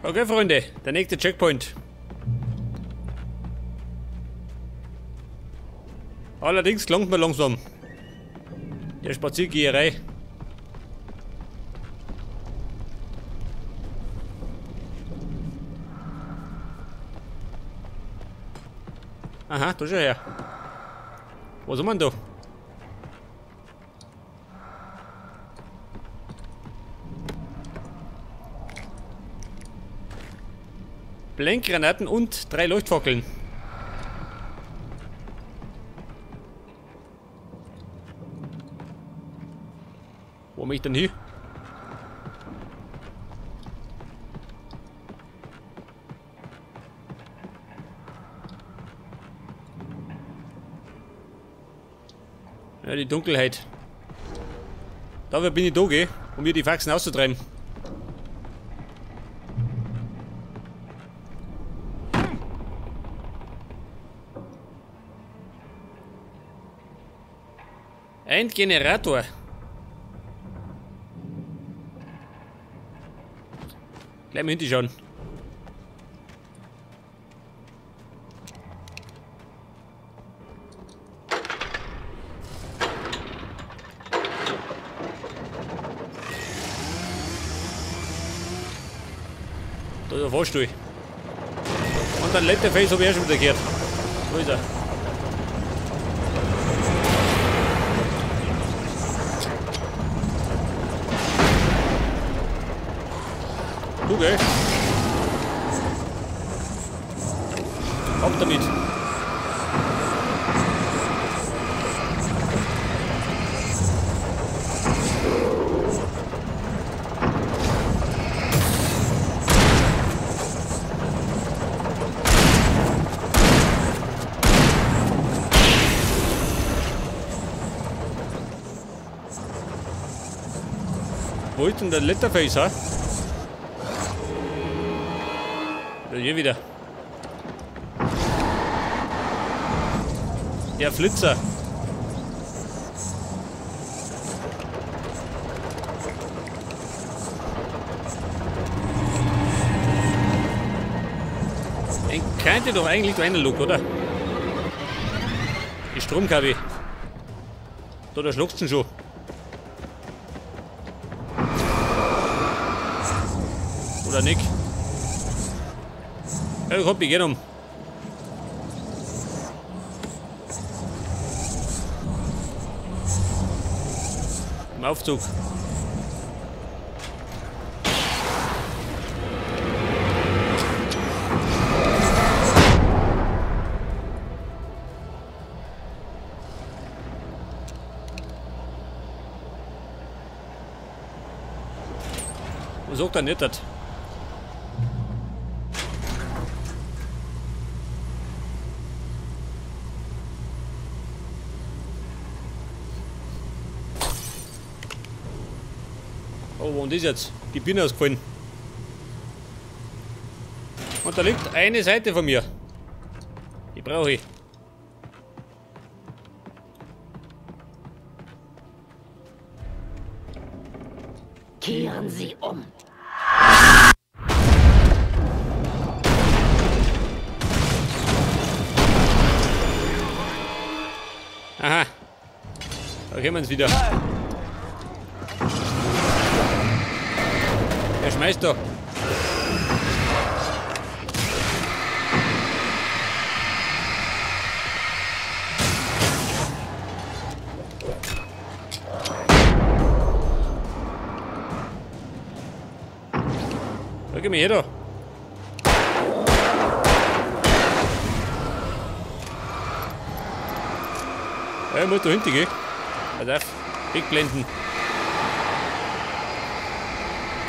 Okay, Freunde, der nächste Checkpoint. Allerdings gelangt mir langsam. Der Spaziergeherei. Aha, da schau her. Was haben wir denn da? Blendgranaten und 3 Leuchtfackeln. Wo bin ich denn hin? Ja, die Dunkelheit. Dafür bin ich da, gell? Um mir die Faxen auszutreiben. Ein Generator. Gleich mal hinten schauen. Da ist der Fahrstuhl. Und dann Letterface habe ich auch schon wieder gehört. Wo ist er? Du, gell? Ab damit. Wo ist denn der Letterface, ha? Hier wieder. Der Flitzer. Den könnte doch eigentlich da reinlaufen, oder? Die Stromkabel. Da schluckst du ihn schon. Oder nicht? Ja, ich hab mich gehen um. Im Aufzug. Was sagt er nicht? Das? Oh, wo ist das jetzt? Die Birne ausgefallen. Und da liegt eine Seite von mir. Die brauche ich. Kehren Sie um. Aha. Da können wir uns wieder. Er schmeißt doch. Da geh mir her da. Ja, ich muss da hinten gehen. Pass auf. Wegblenden.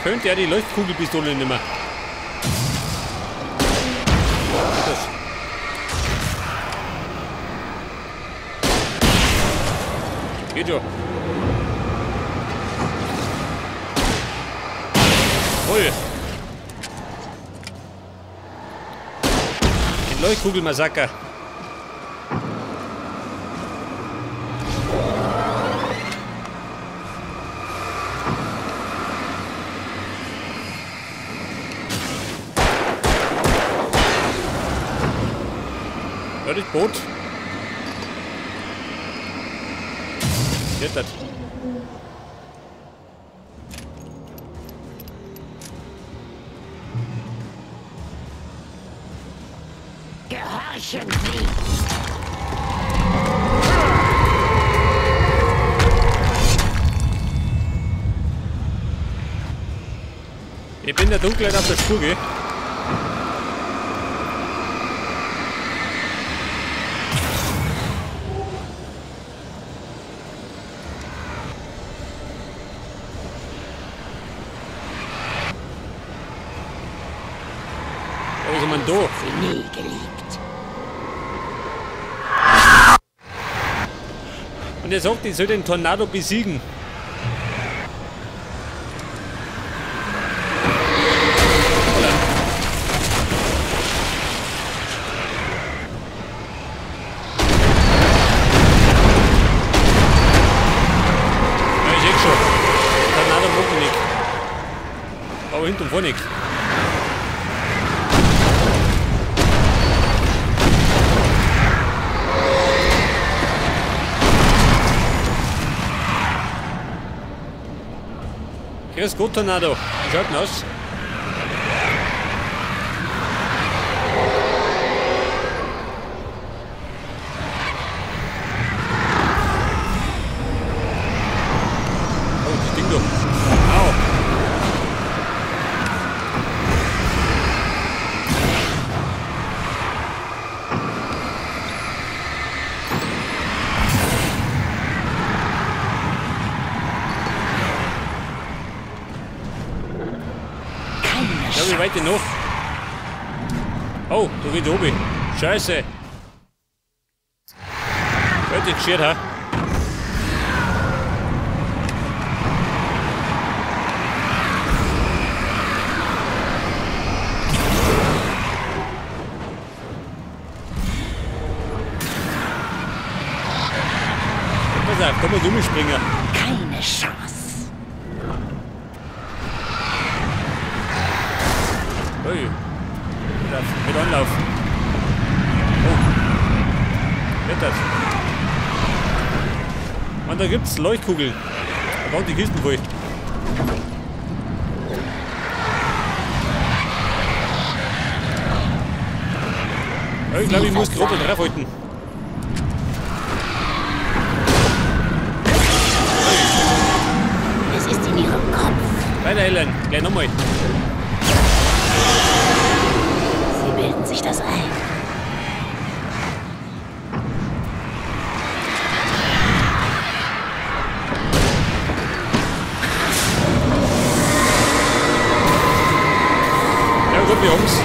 Könnte ja die Leuchtkugelpistole nicht mehr. Das. Geht schon. Voll. Ein Leuchtkugelmassaker. das Boot. Jetzt das. Gehorchen Sie! Ich bin der Dunkelheit auf der Spur, gell? Wo ist man da? Sie nie geliebt. Und er sagt, ich soll den Tornado besiegen. Aber hinten und vorne nicht. Grüß Gott, Tornado. Wie schaut denn aus? Oh, das Ding da. Au. Ja, wie weit denn noch? Oh, da geht oben. Scheiße. Hört dich geschert, ha? Pass auf, komm mal rumspringen. Keine Chance. Ui. Mit Anlauf. Oh. Wird das. Und da gibt's Leuchtkugeln. Da kommt die Kisten voll. Ja, ich glaube, ich muss grob drauf halten. Es ist in ihrem Kopf. Weiter, Helen. Gleich nochmal. Sie bilden sich das ein. Ja gut, wir haben's.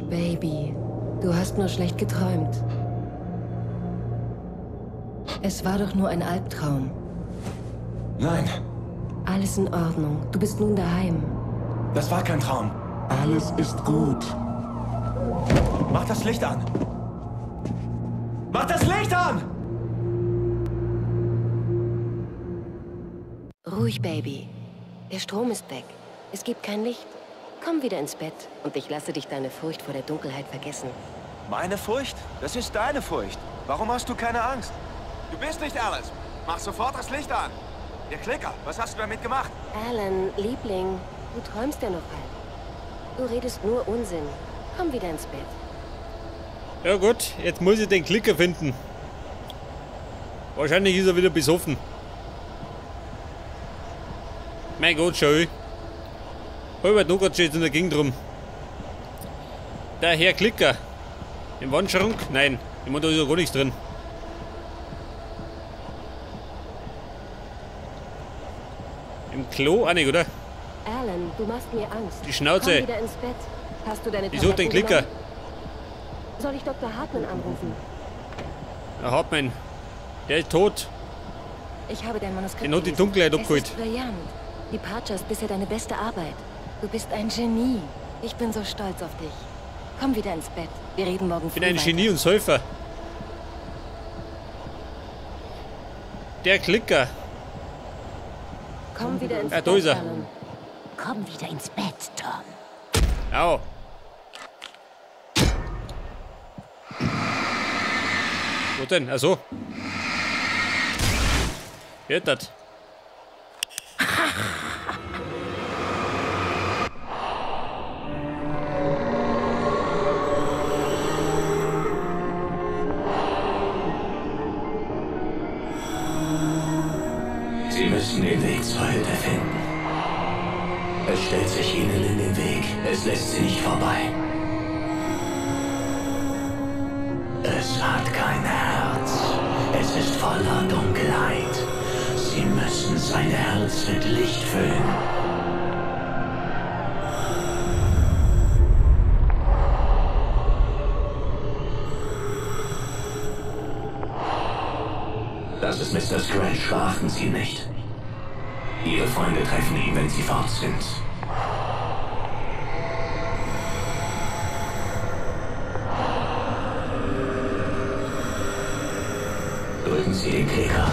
Baby, du hast nur schlecht geträumt. Es war doch nur ein Albtraum. Nein, Alles in Ordnung. Du bist nun daheim. das war kein Traum. Alles ist gut. Mach das Licht an! Mach das Licht an! Ruhig, Baby. Der Strom ist weg. Es gibt kein Licht. Komm wieder ins Bett und ich lasse dich deine Furcht vor der Dunkelheit vergessen. Meine Furcht? Das ist deine Furcht. Warum hast du keine Angst? Du bist nicht Alice. Mach sofort das Licht an. Der Klicker, was hast du damit gemacht? Alan, Liebling, du träumst ja noch halb. Du redest nur Unsinn. Komm wieder ins Bett. Ja gut, jetzt muss ich den Klicker finden. Wahrscheinlich ist er wieder besoffen. Mein Gott, schau. Halber Nogat steht in der Gegend rum. Der Herr Klicker. Im Wandschrank? Nein. Ich meine, da ist ja gar nichts drin. Im Klo auch nicht, oder? Alan, du machst mir Angst. Die Schnauze. Komm wieder ins Bett. Hast du deine Wieso den Tabletten Klicker? genommen? Soll ich Dr. Hartmann anrufen? Der Hartmann. Der ist tot. Ich habe dein Manuskript Den hat die gelesen. Dunkelheit Es abgeholt. ist brillant. Departure ist bisher deine beste Arbeit. Du bist ein Genie. Ich bin so stolz auf dich. Komm wieder ins Bett. Wir reden morgen früh Ich bin ein weiter. Genie und Säufer. Der Klicker. Komm wieder ins Ja, Bett, da ist er. Alan. Komm wieder ins Bett, Tom. Au. Wo denn? Achso. Hört das? Sie müssen den Weg zur Hütte finden. Es stellt sich ihnen in den Weg. Es lässt sie nicht vorbei. Es hat kein Herz. Es ist voller Dunkelheit. Sie müssen sein Herz mit Licht füllen. Das ist Mr. Scratch. Verachten Sie ihn nicht. Ihre Freunde treffen ihn, wenn sie fort sind. Drücken Sie den Klicker.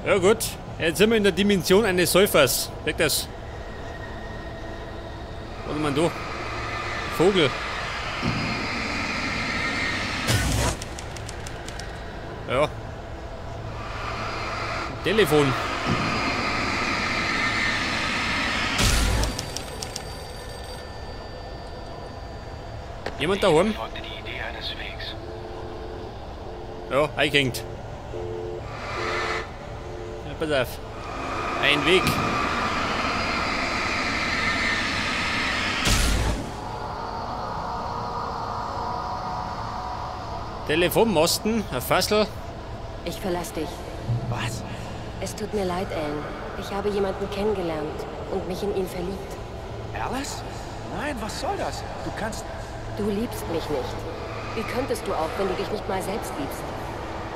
Ja gut. Jetzt sind wir in der Dimension eines Säufers. Weg das. Was ist man da? Vogel. Ja. Telefon. Jemand daheim? Ja, eingehängt. Ja, pass auf. Ein Weg. Telefonmasten, ein Fassel. Ich verlasse dich. Was? Es tut mir leid, Alan. Ich habe jemanden kennengelernt und mich in ihn verliebt. Alice? Nein, was soll das? Du kannst... Du liebst mich nicht. Wie könntest du auch, wenn du dich nicht mal selbst liebst?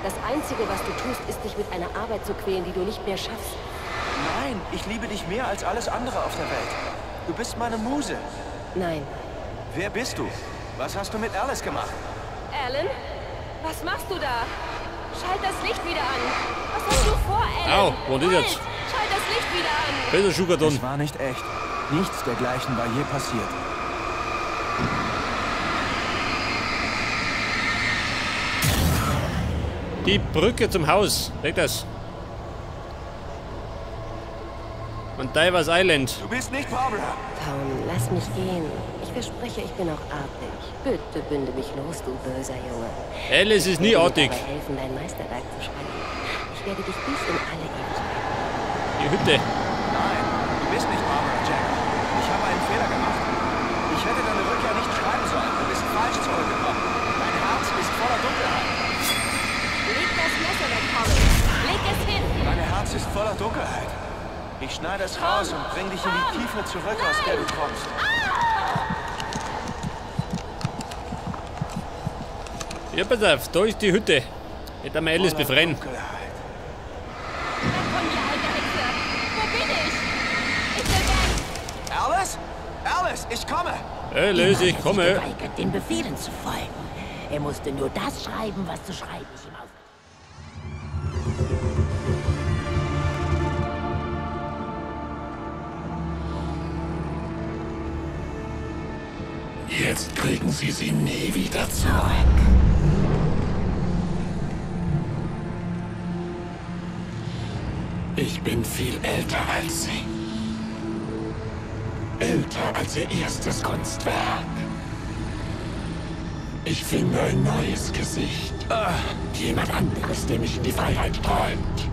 Das Einzige, was du tust, ist, dich mit einer Arbeit zu quälen, die du nicht mehr schaffst. Nein, ich liebe dich mehr als alles andere auf der Welt. Du bist meine Muse. Nein. Wer bist du? Was hast du mit Alice gemacht? Alan? Was machst du da? Schalt das Licht wieder an. Was hast du vor, Alan? Au, wo ist jetzt? Schalt das Licht wieder an. Besser Schugerton. Es war nicht echt. Nichts dergleichen war je passiert. Die Brücke zum Haus. Weg das. Und Divers Island. Du bist nicht Barbara. Tom, lass mich gehen. Ich verspreche, ich bin auch artig. Bitte binde mich los, du böser Junge. Alice ist nie Ich werde artig. dir dabei helfen, dein Meisterwerk zu schreiben. Ich werde dich bis in alle Ewigkeit. Die Hütte. Nein, du bist nicht Barbara Jack. Ich habe einen Fehler gemacht. Ich hätte deine Rückkehr nicht schreiben sollen. Du bist falsch zurückgekommen. Dein Herz ist voller Dunkelheit. Leg das Messer weg, Tommy. Leg es hin. Dein Herz ist voller Dunkelheit. Ich schneide es raus und bring dich in die Tiefe zurück, aus der du kommst. Ja, pass auf. Da ist die Hütte. Jetzt haben wir Alice Voller befreien. Dunkelheit. Weg von mir, alte Hexe. Wo bin ich? Ich will weg. Alice? Alice, ich komme! Alice, ich Sich komme. geweigert, den Befehlen zu folgen. Er musste nur das schreiben, was zu schreiben ich ihm auf. Jetzt kriegen Sie sie nie wieder zurück. Ich bin viel älter als Sie. Älter als Ihr erstes Kunstwerk. Ich finde ein neues Gesicht. Jemand anderes, der mich in die Freiheit träumt.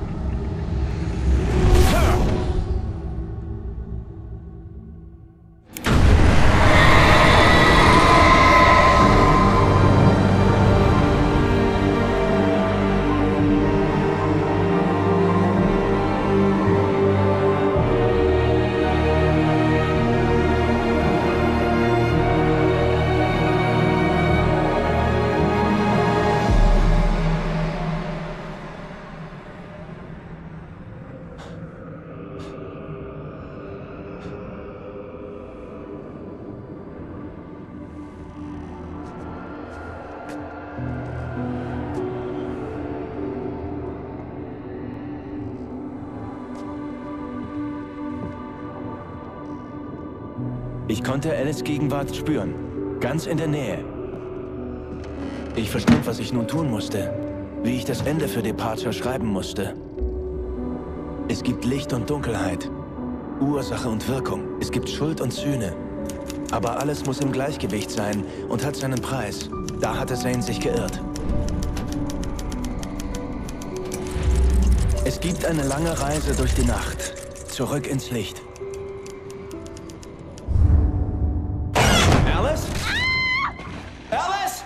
Ich konnte Alice Gegenwart spüren. Ganz in der Nähe. Ich verstand, was ich nun tun musste. Wie ich das Ende für Departure schreiben musste. Es gibt Licht und Dunkelheit. Ursache und Wirkung. Es gibt Schuld und Sühne. Aber alles muss im Gleichgewicht sein und hat seinen Preis. Da hatte Zane sich geirrt. Es gibt eine lange Reise durch die Nacht. Zurück ins Licht. Alice? Alice?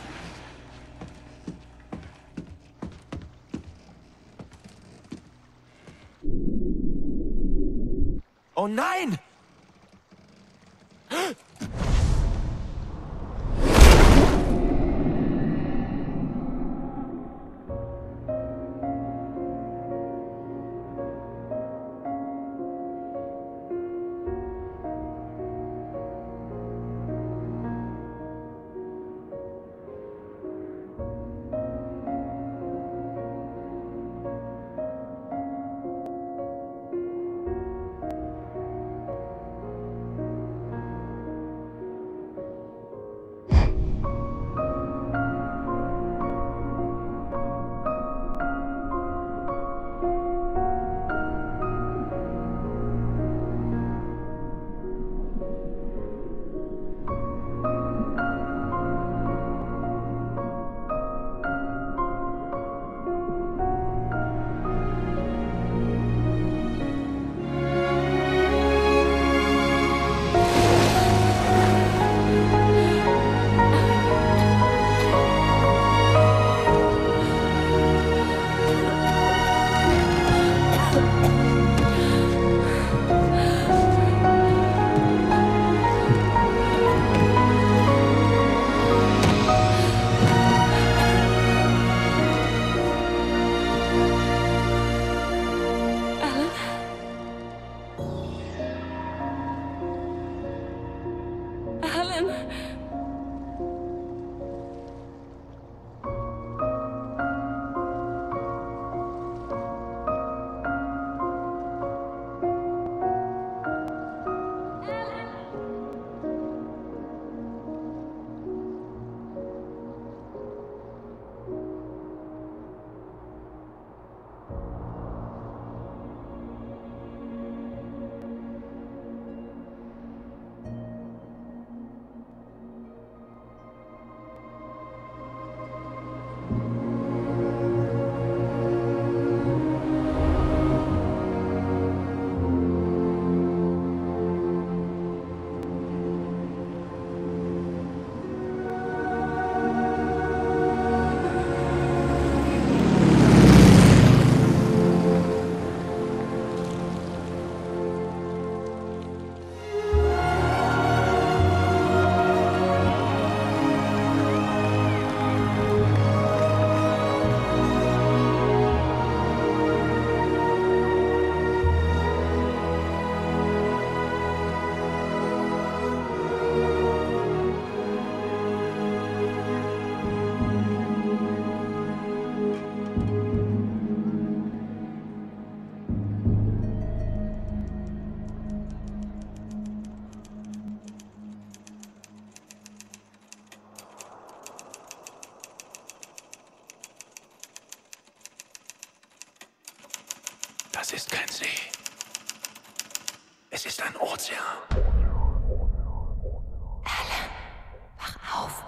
Oh nein! Das ist kein See. Es ist ein Ozean. Alan, wach auf.